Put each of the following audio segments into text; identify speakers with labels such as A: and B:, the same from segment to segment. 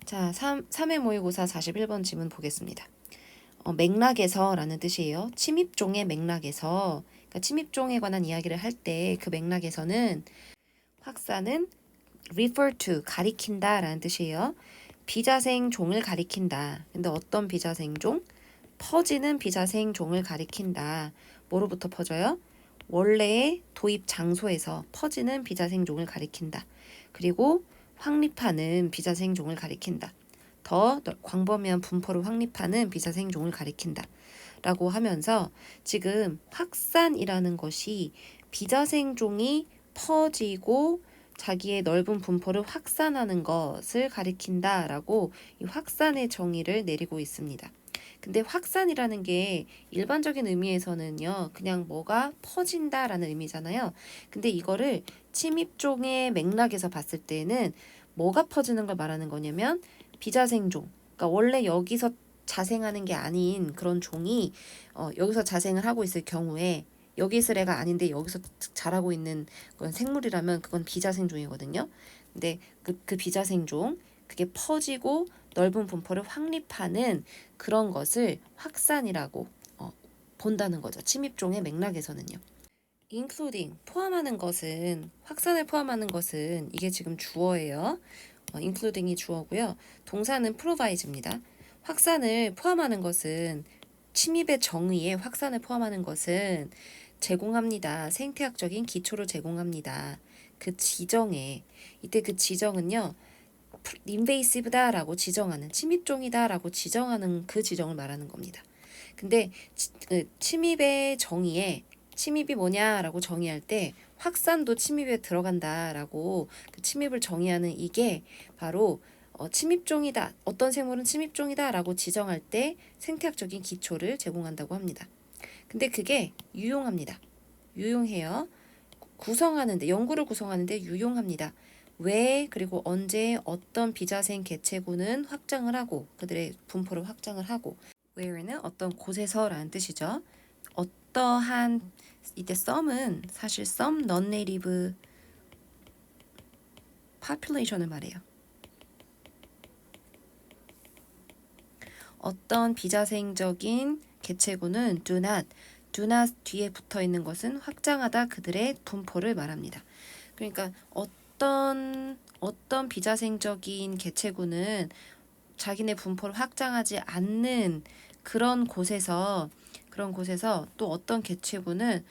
A: 자, 3회 모의고사 41번 지문 보겠습니다. 맥락에서 라는 뜻이에요. 침입종의 맥락에서, 그러니까 침입종에 관한 이야기를 할 때 그 맥락에서는 확산은 refer to, 가리킨다 라는 뜻이에요. 비자생 종을 가리킨다. 근데 어떤 비자생 종? 퍼지는 비자생 종을 가리킨다. 뭐로부터 퍼져요? 원래의 도입 장소에서 퍼지는 비자생 종을 가리킨다. 그리고 확립하는 비자생 종을 가리킨다. 더 광범위한 분포를 확립하는 비자생 종을 가리킨다. 라고 하면서 지금 확산이라는 것이 비자생 종이 퍼지고 자기의 넓은 분포를 확산하는 것을 가리킨다라고 이 확산의 정의를 내리고 있습니다. 근데 확산이라는 게 일반적인 의미에서는요, 그냥 뭐가 퍼진다라는 의미잖아요. 근데 이거를 침입종의 맥락에서 봤을 때는 뭐가 퍼지는 걸 말하는 거냐면 비자생종. 그러니까 원래 여기서 자생하는 게 아닌 그런 종이 여기서 자생을 하고 있을 경우에 여기 있을 애가 아닌데 여기서 자라고 있는 그런 생물이라면 그건 비자생종이거든요. 근데 그 비자생종 그게 퍼지고 넓은 분포를 확립하는 그런 것을 확산이라고 본다는 거죠. 침입종의 맥락에서는요. including 포함하는 것은 확산을 포함하는 것은 이게 지금 주어예요. including이 주어고요. 동사는 provide입니다. 확산을 포함하는 것은 침입의 정의에 확산을 포함하는 것은 제공합니다. 생태학적인 기초를 제공합니다. 그 지정에 이때 그 지정은요. invasive다라고 지정하는 침입종이다라고 지정하는 그 지정을 말하는 겁니다. 근데 침입의 정의에 침입이 뭐냐라고 정의할 때 확산도 침입에 들어간다라고 그 침입을 정의하는 이게 바로 침입종이다. 어떤 생물은 침입종이다라고 지정할 때 생태학적인 기초를 제공한다고 합니다. 근데 그게 유용합니다. 유용해요. 구성하는데 연구를 구성하는데 유용합니다. 왜 그리고 언제 어떤 비자생 개체군은 확장을 하고 그들의 분포를 확장을 하고 where는 어떤 곳에서라는 뜻이죠. 어떠한 이때 some은 사실 some non-native population을 말해요. 어떤 비자생적인 개체군은 do not 뒤에 붙어 있는 것은 확장하다 그들의 분포를 말합니다. 그러니까 어떤 비자생적인 개체군은 자기네 분포를 확장하지 않는 그런 곳에서 또 어떤 개체군은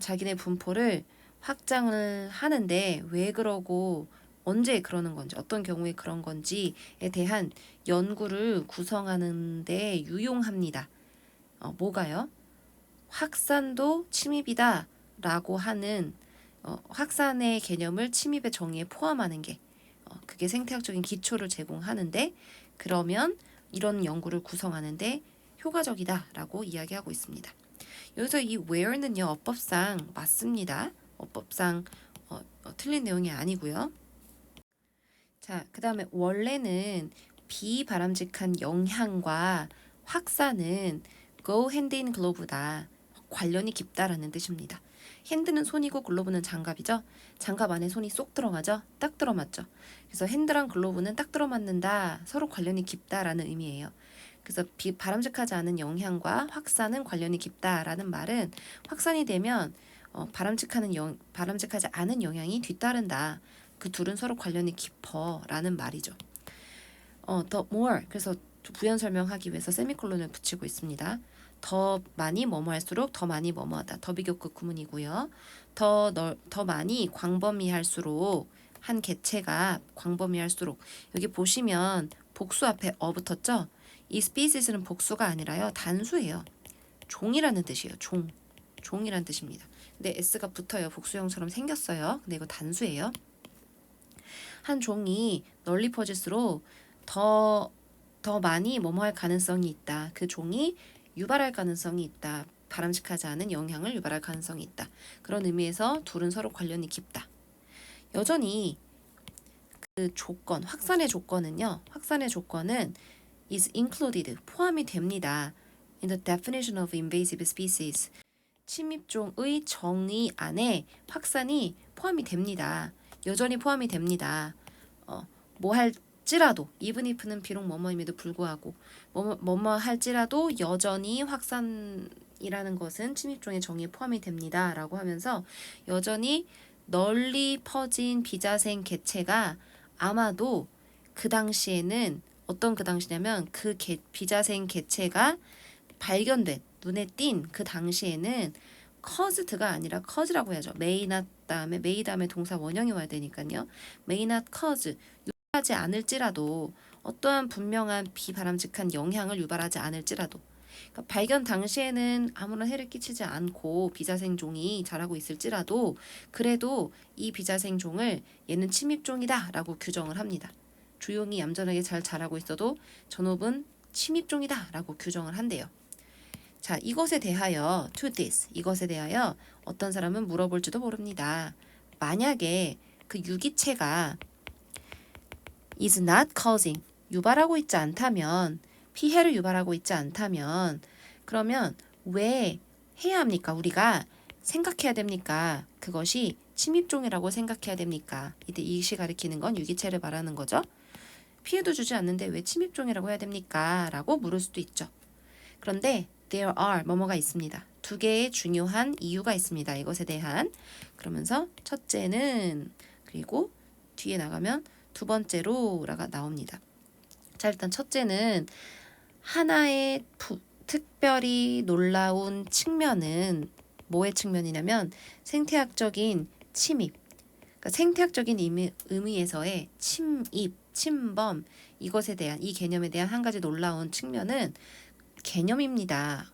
A: 자기네 분포를 확장을 하는데 왜 그러고 언제 그러는 건지 어떤 경우에 그런 건지에 대한 연구를 구성하는 데 유용합니다. 뭐가요? 확산도 침입이다 라고 하는 확산의 개념을 침입의 정의에 포함하는 게 그게 생태학적인 기초를 제공하는데 그러면 이런 연구를 구성하는데 효과적이다라고 이야기하고 있습니다. 여기서 이 where는요 어법상 맞습니다. 어법상 틀린 내용이 아니고요. 자, 그 다음에 원래는 비바람직한 영향과 확산은 go hand in glove다. 관련이 깊다라는 뜻입니다. 핸드는 손이고 글로브는 장갑이죠. 장갑 안에 손이 쏙 들어가죠. 딱 들어맞죠. 그래서 핸드랑 글로브는 딱 들어맞는다. 서로 관련이 깊다라는 의미예요. 그래서 바람직하지 않은 영향과 확산은 관련이 깊다라는 말은 확산이 되면 바람직하지 않은 영향이 뒤따른다. 그 둘은 서로 관련이 깊어라는 말이죠. the more 그래서 부연 설명하기 위해서 세미콜론을 붙이고 있습니다. 더 많이 뭐뭐 할수록 더 많이 뭐뭐하다. 더 비교급 구문이고요. 더 많이 광범위할수록 한 개체가 광범위할수록 여기 보시면 복수 앞에 붙었죠? 이 species는 복수가 아니라요. 단수예요. 종이라는 뜻이에요. 종이라는 뜻입니다. 근데 s가 붙어요. 복수형처럼 생겼어요. 근데 이거 단수예요. 한 종이 널리 퍼질수록 더 많이 뭐뭐 할 가능성이 있다. 그 종이 유발할 가능성이 있다. 바람직하지 않은 영향을 유발할 가능성이 있다. 그런 의미에서 둘은 서로 관련이 깊다. 여전히 그 조건, 확산의 조건은요. 확산의 조건은 is included, 포함이 됩니다. in the definition of invasive species. 침입종의 정의 안에 확산이 포함이 됩니다. 여전히 포함이 됩니다. 할지라도 even if는 비록 뭐뭐임에도 불구하고 뭐뭐 할지라도 여전히 확산이라는 것은 침입종의 정의에 포함이 됩니다. 라고 하면서 여전히 널리 퍼진 비자생 개체가 아마도 그 당시에는 어떤 그 당시냐면 그 비자생 개체가 발견된 눈에 띈 그 당시에는 caused가 아니라 cause라고 해야죠. may not 다음에 동사 원형이 와야 되니까요. may not cause 유발하지 않을지라도 어떠한 분명한 비바람직한 영향을 유발하지 않을지라도 그러니까 발견 당시에는 아무런 해를 끼치지 않고 비자생종이 자라고 있을지라도 그래도 이 비자생종을 얘는 침입종이다 라고 규정을 합니다. 조용히 얌전하게 잘 자라고 있어도 전업은 침입종이다 라고 규정을 한대요. 자, 이것에 대하여 to this 이것에 대하여 어떤 사람은 물어볼지도 모릅니다. 만약에 그 유기체가 is not causing 유발하고 있지 않다면 피해를 유발하고 있지 않다면 그러면 왜 해야 합니까? 우리가 생각해야 됩니까? 그것이 침입종이라고 생각해야 됩니까? 이때 이것이 가리키는 건 유기체를 말하는 거죠. 피해도 주지 않는데 왜 침입종이라고 해야 됩니까? 라고 물을 수도 있죠. 그런데 there are 뭐뭐가 있습니다. 두 개의 중요한 이유가 있습니다. 이것에 대한 그러면서 첫째는 그리고 뒤에 나가면 두 번째로라가 나옵니다. 자, 일단 첫째는 하나의 특별히 놀라운 측면은 뭐의 측면이냐면 생태학적인 침입. 그러니까 생태학적인 의미에서의 침입, 침범 이것에 대한 이 개념에 대한 한 가지 놀라운 측면은 개념입니다.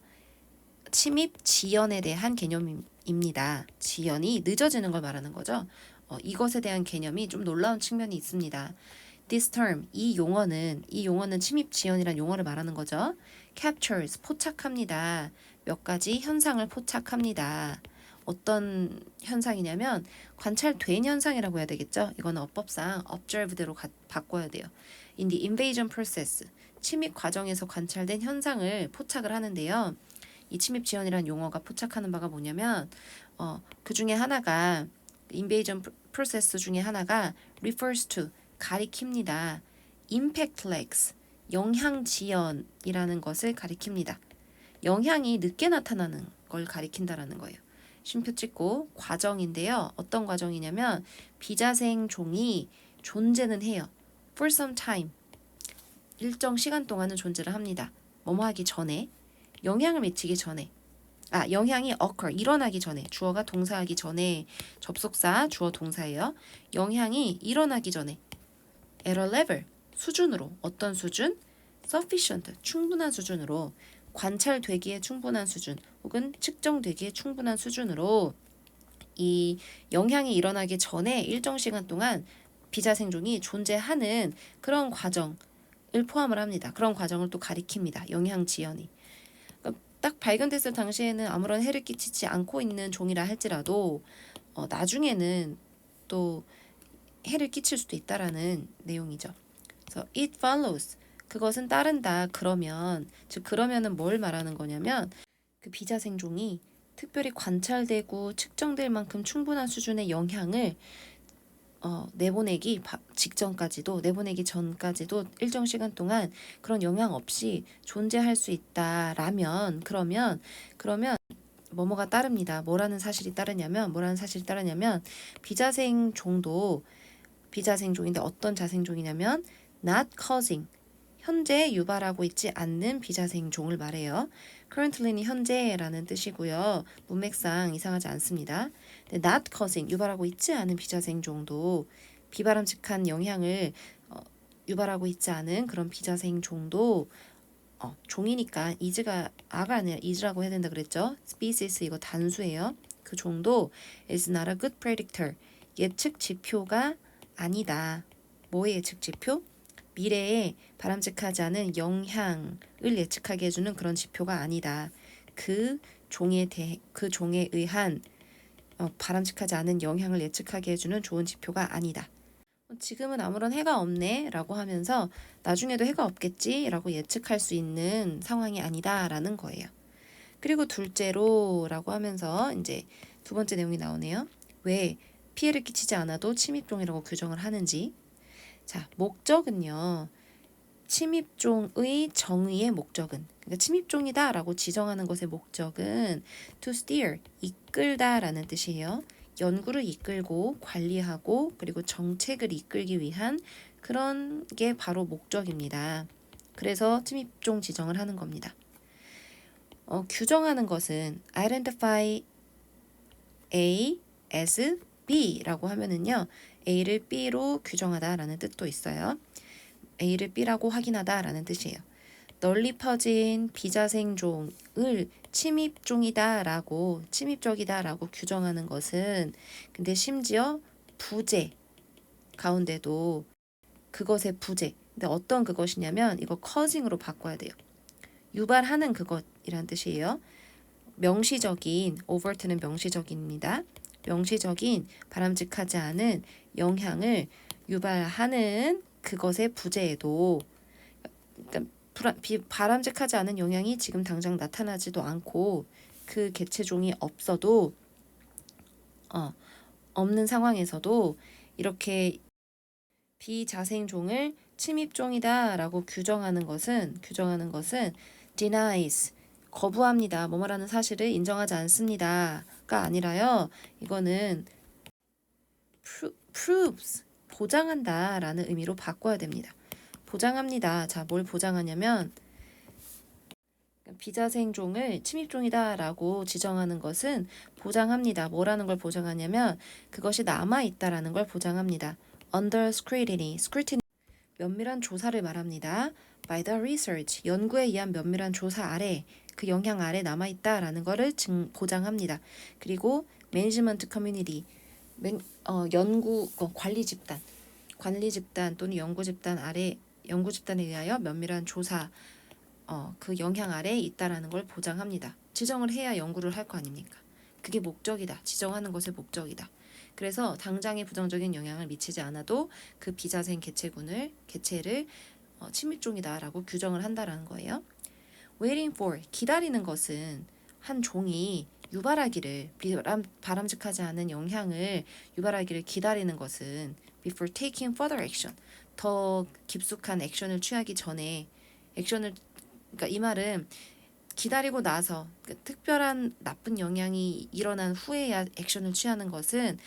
A: 침입 지연에 대한 개념입니다. 지연이 늦어지는 걸 말하는 거죠. 이것에 대한 개념이 좀 놀라운 측면이 있습니다. This term, 이 용어는 침입 지연이란 용어를 말하는 거죠. Captures, 포착합니다. 몇 가지 현상을 포착합니다. 어떤 현상이냐면 관찰된 현상이라고 해야 되겠죠. 이거는 어법상 observed로 바꿔야 돼요. In the invasion process, 침입 과정에서 관찰된 현상을 포착을 하는데요. 이 침입 지연이라는 용어가 포착하는 바가 뭐냐면 그 중에 하나가 invasion process 중에 하나가 refers to 가리킵니다. impact lags 영향 지연이라는 것을 가리킵니다. 영향이 늦게 나타나는 걸 가리킨다라는 거예요. 쉼표 찍고 과정인데요. 어떤 과정이냐면 비자생 종이 존재는 해요. For some time 일정 시간 동안은 존재를 합니다. 뭐뭐 하기 전에 영향을 미치기 전에 영향이 occur 일어나기 전에 주어가 동사하기 전에 접속사 주어 동사예요. 영향이 일어나기 전에 at a level 수준으로 어떤 수준? sufficient 충분한 수준으로 관찰되기에 충분한 수준 혹은 측정되기에 충분한 수준으로 이 영향이 일어나기 전에 일정 시간 동안 비자생종이 존재하는 그런 과정을 포함을 합니다. 그런 과정을 또 가리킵니다. 영향 지연이. 딱 발견됐을 당시에는 아무런 해를 끼치지 않고 있는 종이라 할지라도 나중에는 또 해를 끼칠 수도 있다라는 내용이죠. 그래서 it follows 그것은 따른다. 그러면은 뭘 말하는 거냐면 그 비자생종이 특별히 관찰되고 측정될 만큼 충분한 수준의 영향을 내보내기 전까지도 일정 시간 동안 그런 영향 없이 존재할 수 있다라면 그러면 뭐뭐가 따릅니다. 뭐라는 사실이 따르냐면 비자생종인데 어떤 자생종이냐면 not causing 현재 유발하고 있지 않는 비자생종을 말해요. currently는 현재라는 뜻이고요. 문맥상 이상하지 않습니다. 근데 not causing 유발하고 있지 않은 비자생종도 비바람직한 영향을 유발하고 있지 않은 그런 비자생종도 종이니까 is가 아가 아니라 is라고 해야 된다 그랬죠. species 이거 단수예요. 그 종도 is not a good predictor 예측 지표가 아니다. 뭐의 예측 지표? 미래에 바람직하지 않은 영향을 예측하게 해주는 그런 지표가 아니다. 그 종에 의한 바람직하지 않은 영향을 예측하게 해주는 좋은 지표가 아니다. 지금은 아무런 해가 없네 라고 하면서 나중에도 해가 없겠지 라고 예측할 수 있는 상황이 아니다 라는 거예요. 그리고 둘째로 라고 하면서 이제 두 번째 내용이 나오네요. 왜 피해를 끼치지 않아도 침입종이라고 규정을 하는지. 자, 목적은요. 침입종의 정의의 목적은, 그러니까 침입종이다라고 지정하는 것의 목적은 to steer, 이끌다라는 뜻이에요. 연구를 이끌고 관리하고 그리고 정책을 이끌기 위한 그런 게 바로 목적입니다. 그래서 침입종 지정을 하는 겁니다. 규정하는 것은 identify A as B라고 하면은요. A를 B로 규정하다라는 뜻도 있어요. A를 B라고 확인하다라는 뜻이에요. 널리 퍼진 비자생종을 침입종이다라고 침입적이다라고 규정하는 것은 근데 심지어 부재 가운데도 그것의 부재. 근데 어떤 그것이냐면 이거 causing으로 바꿔야 돼요. 유발하는 그것이란 뜻이에요. 명시적인, overt는 명시적입니다. 명시적인 바람직하지 않은 영향을 유발하는 그것의 부재에도 그러니까 바람직하지 않은 영향이 지금 당장 나타나지도 않고 그 개체종이 없어도 없는 상황에서도 이렇게 비자생종을 침입종이다라고 규정하는 것은 denies 거부합니다. 뭐뭐라는 사실을 인정하지 않습니다가 아니라요. 이거는 proves 보장한다라는 의미로 바꿔야 됩니다. 보장합니다. 자, 뭘 보장하냐면 비자생종을 침입종이다라고 지정하는 것은 보장합니다. 뭐라는 걸 보장하냐면 그것이 남아있다라는 걸 보장합니다. Under scrutiny, 면밀한 조사를 말합니다. By the research, 연구에 의한 면밀한 조사 아래, 그 영향 아래 남아있다라는 것을 보장합니다. 그리고 management community, 연구 관리 집단 또는 연구 집단에 의하여 면밀한 조사 그 영향 아래에 있다라는 걸 보장합니다. 지정을 해야 연구를 할 거 아닙니까? 그게 목적이다. 지정하는 것의 목적이다. 그래서 당장의 부정적인 영향을 미치지 않아도 그 비자생 개체를 침입종이다라고 규정을 한다라는 거예요. Waiting for, 기다리는 것은 한 종이 유발하기를 바람직하지 않은 영향을 유발하기를 기다리는 것은 before taking further action, 더 깊숙한 액션을 취하기 전에 그러니까 이 말은 기다리고 나서 특별한 나쁜 영향이 일어난 후에야 액션을 취하는 것은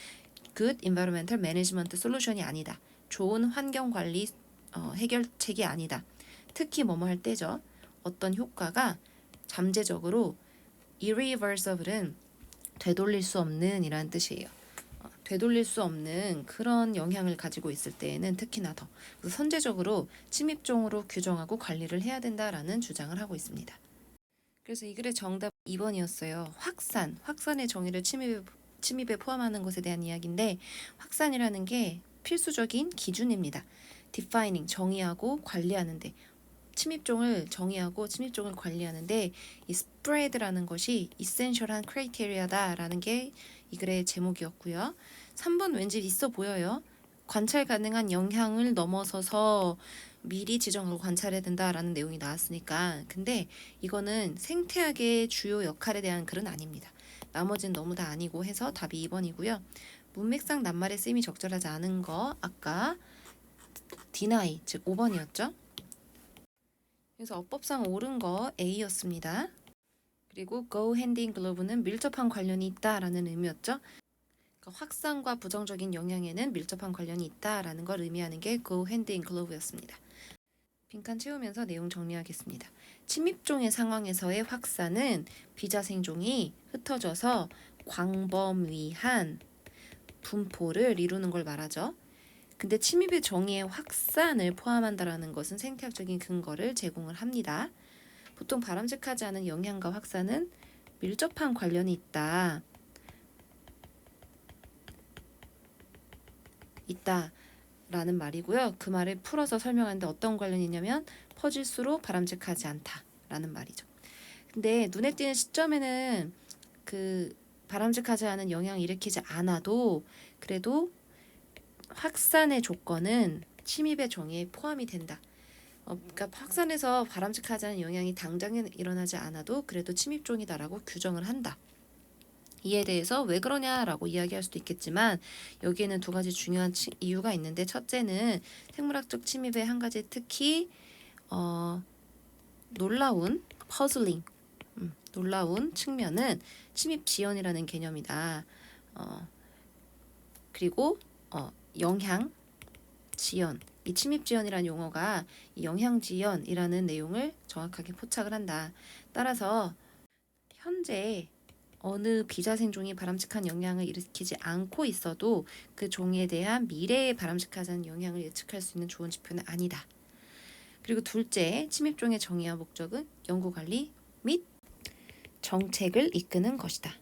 A: good environmental management solution이 아니다. 좋은 환경 관리 해결책이 아니다. 특히 뭐뭐 할 때죠. 어떤 효과가 잠재적으로 irreversible은 되돌릴 수 없는 이라는 뜻이에요. 되돌릴 수 없는 그런 영향을 가지고 있을 때에는 특히나 더 선제적으로 침입종으로 규정하고 관리를 해야 된다라는 주장을 하고 있습니다. 그래서 이 글의 정답 2번이었어요. 확산의 정의를 침입에 포함하는 것에 대한 이야기인데 확산이라는 게 필수적인 기준입니다. defining, 정의하고 관리하는데 침입종을 정의하고 침입종을 관리하는데 이 spread라는 것이 essential한 criteria다라는 게 이 글의 제목이었고요. 3번 왠지 있어 보여요. 관찰 가능한 영향을 넘어서서 미리 지정하고 관찰해야 된다라는 내용이 나왔으니까 근데 이거는 생태학의 주요 역할에 대한 글은 아닙니다. 나머지는 너무 다 아니고 해서 답이 2번이고요. 문맥상 낱말의 쓰임이 적절하지 않은 거 아까 deny 즉 5번이었죠. 그래서 어법상 옳은 거 A였습니다. 그리고 go hand in glove는 밀접한 관련이 있다라는 의미였죠. 그러니까 확산과 부정적인 영향에는 밀접한 관련이 있다라는 걸 의미하는 게 go hand in glove였습니다. 빈칸 채우면서 내용 정리하겠습니다. 침입종의 상황에서의 확산은 비자생종이 흩어져서 광범위한 분포를 이루는 걸 말하죠. 근데 침입의 정의에 확산을 포함한다라는 것은 생태학적인 근거를 제공을 합니다. 보통 바람직하지 않은 영향과 확산은 밀접한 관련이 있다라는 말이고요. 그 말을 풀어서 설명하는데 어떤 관련이 있냐면 퍼질수록 바람직하지 않다라는 말이죠. 근데 눈에 띄는 시점에는 그 바람직하지 않은 영향을 일으키지 않아도 그래도 확산의 조건은 침입의 정의에 포함이 된다. 그러니까 확산해서 바람직하지 않은 영향이 당장에 일어나지 않아도 그래도 침입종이다라고 규정을 한다. 이에 대해서 왜 그러냐라고 이야기할 수도 있겠지만 여기에는 두 가지 중요한 이유가 있는데 첫째는 생물학적 침입의 한 가지 특히 놀라운 퍼즐링 놀라운 측면은 침입 지연이라는 개념이다. 그리고 영향 지연 이 침입 지연이라는 용어가 이 영향 지연이라는 내용을 정확하게 포착을 한다. 따라서 현재 어느 비자생종이 바람직한 영향을 일으키지 않고 있어도 그 종에 대한 미래에 바람직하다는 영향을 예측할 수 있는 좋은 지표는 아니다. 그리고 둘째, 침입종의 정의와 목적은 연구관리 및 정책을 이끄는 것이다.